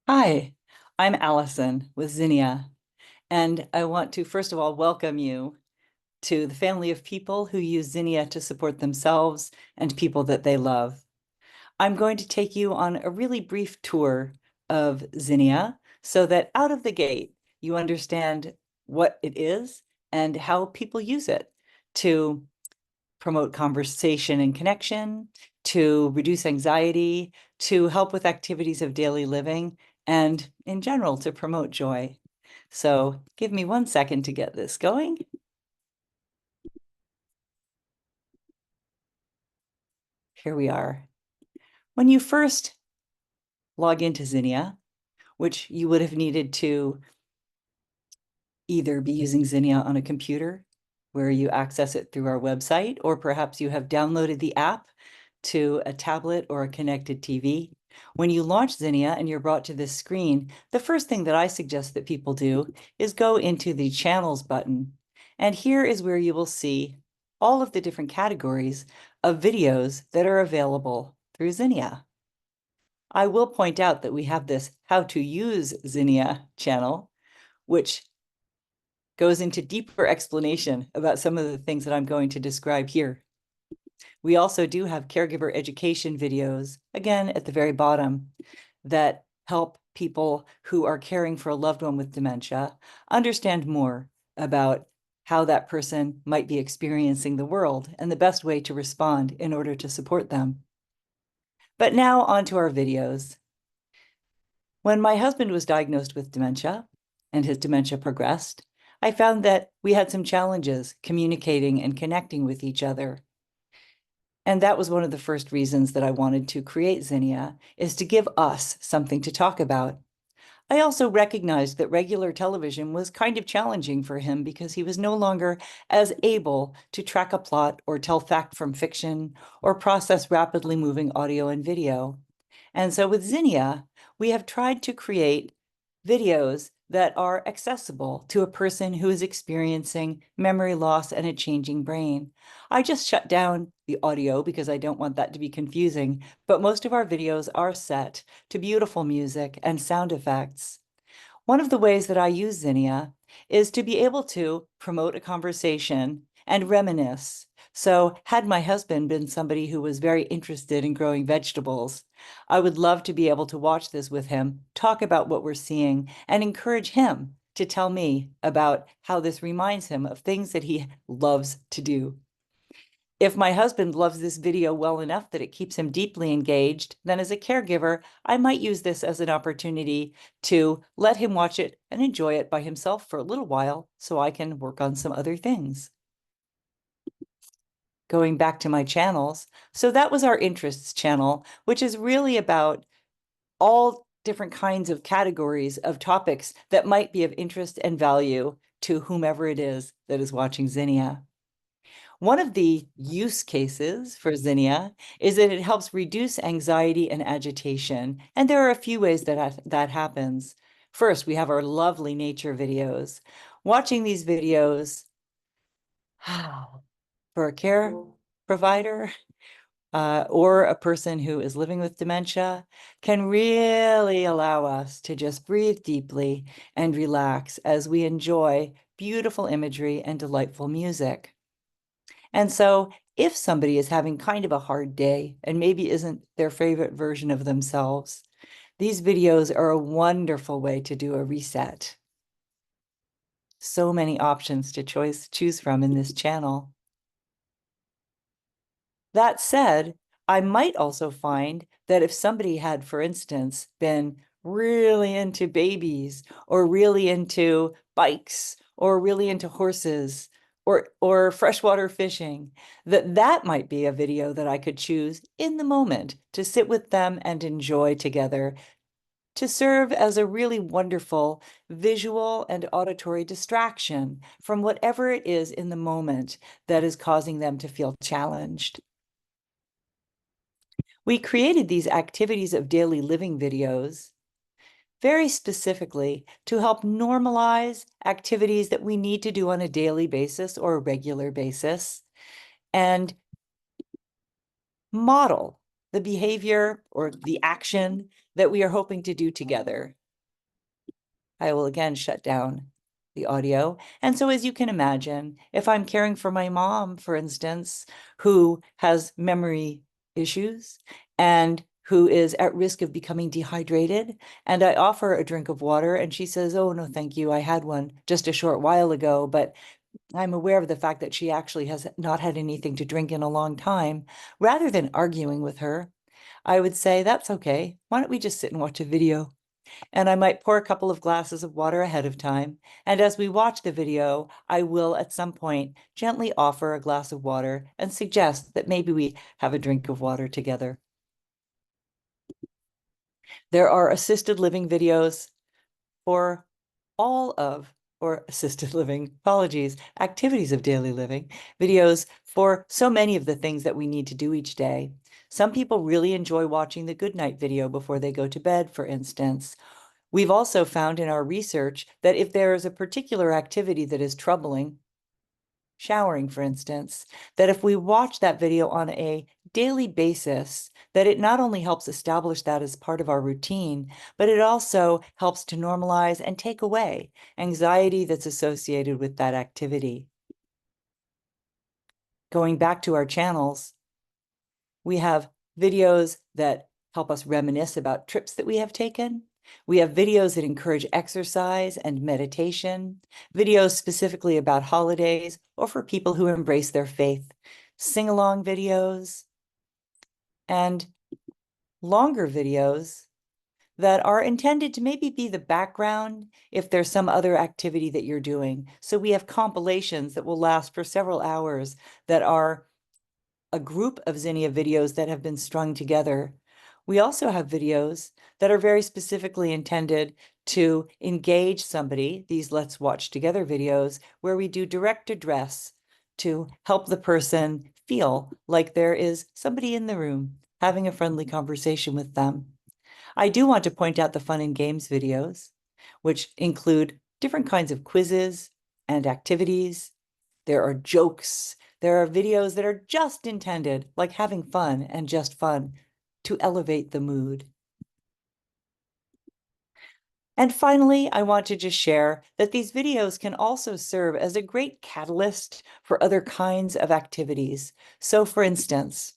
Hi, I'm Allyson with Zinnia, and I want to first of all welcome you to the family of people who use Zinnia to support themselves and people that they love. I'm going to take you on a really brief tour of Zinnia so that out of the gate you understand what it is and how people use it to promote conversation and connection, to reduce anxiety, to help with activities of daily living, and in general, to promote joy. So give me 1 second to get this going. Here we are. When you first log into Zinnia, which you would have needed to either be using Zinnia on a computer where you access it through our website, or perhaps you have downloaded the app to a tablet or a connected TV. When you launch Zinnia and you're brought to this screen, the first thing that I suggest that people do is go into the Channels button. And here is where you will see all of the different categories of videos that are available through Zinnia. I will point out that we have this How to Use Zinnia channel, which goes into deeper explanation about some of the things that I'm going to describe here. We also do have caregiver education videos, again, at the very bottom, that help people who are caring for a loved one with dementia understand more about how that person might be experiencing the world and the best way to respond in order to support them. But now on to our videos. When my husband was diagnosed with dementia and his dementia progressed, I found that we had some challenges communicating and connecting with each other. And that was one of the first reasons that I wanted to create Zinnia, is to give us something to talk about. I also recognized that regular television was kind of challenging for him because he was no longer as able to track a plot or tell fact from fiction or process rapidly moving audio and video. And so with Zinnia, we have tried to create videos that are accessible to a person who is experiencing memory loss and a changing brain. I just shut down the audio because I don't want that to be confusing, but most of our videos are set to beautiful music and sound effects. One of the ways that I use Zinnia is to be able to promote a conversation and reminisce. So, had my husband been somebody who was very interested in growing vegetables, I would love to be able to watch this with him, talk about what we're seeing, and encourage him to tell me about how this reminds him of things that he loves to do. If my husband loves this video well enough that it keeps him deeply engaged, then as a caregiver, I might use this as an opportunity to let him watch it and enjoy it by himself for a little while so I can work on some other things. Going back to my channels, so that was our interests channel, which is really about all different kinds of categories of topics that might be of interest and value to whomever it is that is watching Zinnia. One of the use cases for Zinnia is that it helps reduce anxiety and agitation. And there are a few ways that happens. First, we have our lovely nature videos. Watching these videos for a care provider or a person who is living with dementia can really allow us to just breathe deeply and relax as we enjoy beautiful imagery and delightful music. And so if somebody is having kind of a hard day and maybe isn't their favorite version of themselves, these videos are a wonderful way to do a reset. So many options to choose from in this channel. That said, I might also find that if somebody had, for instance, been really into babies or really into bikes or really into horses or freshwater fishing, that might be a video that I could choose in the moment to sit with them and enjoy together, to serve as a really wonderful visual and auditory distraction from whatever it is in the moment that is causing them to feel challenged. We created these activities of daily living videos very specifically to help normalize activities that we need to do on a daily basis or a regular basis and model the behavior or the action that we are hoping to do together. I will again shut down the audio. And so, as you can imagine, if I'm caring for my mom, for instance, who has memory issues and who is at risk of becoming dehydrated, and I offer a drink of water and she says, "Oh, no, thank you. I had one just a short while ago, but I'm aware of the fact that she actually has not had anything to drink in a long time." Rather than arguing with her, I would say, "That's okay. Why don't we just sit and watch a video?" And I might pour a couple of glasses of water ahead of time. And as we watch the video, I will at some point gently offer a glass of water and suggest that maybe we have a drink of water together. There are assisted living videos for all of, or assisted living, apologies, activities of daily living, videos for so many of the things that we need to do each day. Some people really enjoy watching the good night video before they go to bed, for instance. We've also found in our research that if there is a particular activity that is troubling, showering, for instance, that if we watch that video on a daily basis, that it not only helps establish that as part of our routine, but it also helps to normalize and take away anxiety that's associated with that activity. Going back to our channels, we have videos that help us reminisce about trips that we have taken. We have videos that encourage exercise and meditation, videos specifically about holidays or for people who embrace their faith, sing-along videos, and longer videos that are intended to maybe be the background if there's some other activity that you're doing. So we have compilations that will last for several hours that are a group of Zinnia videos that have been strung together. We also have videos that are very specifically intended to engage somebody, these Let's Watch Together videos, where we do direct address to help the person feel like there is somebody in the room having a friendly conversation with them. I do want to point out the fun and games videos, which include different kinds of quizzes and activities. There are jokes. There are videos that are just intended, like having fun and just fun, to elevate the mood. And finally, I want to just share that these videos can also serve as a great catalyst for other kinds of activities. So for instance,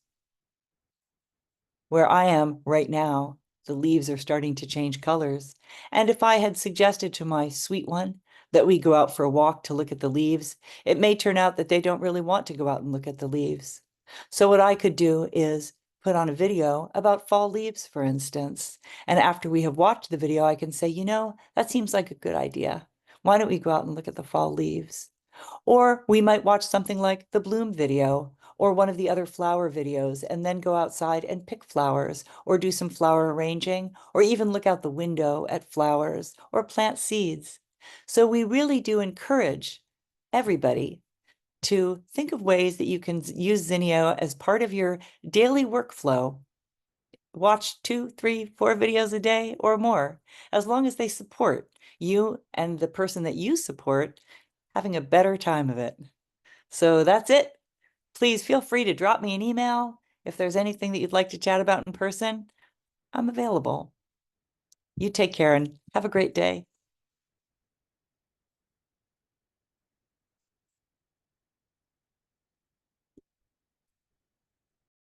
where I am right now, the leaves are starting to change colors. And if I had suggested to my sweet one that we go out for a walk to look at the leaves, it may turn out that they don't really want to go out and look at the leaves. So what I could do is put on a video about fall leaves, for instance. And after we have watched the video, I can say, you know, that seems like a good idea. Why don't we go out and look at the fall leaves? Or we might watch something like the bloom video or one of the other flower videos and then go outside and pick flowers or do some flower arranging or even look out the window at flowers or plant seeds. So we really do encourage everybody to think of ways that you can use Zinnia as part of your daily workflow. Watch 2, 3, 4 videos a day or more, as long as they support you and the person that you support having a better time of it. So that's it. Please feel free to drop me an email. If there's anything that you'd like to chat about in person, I'm available. You take care and have a great day.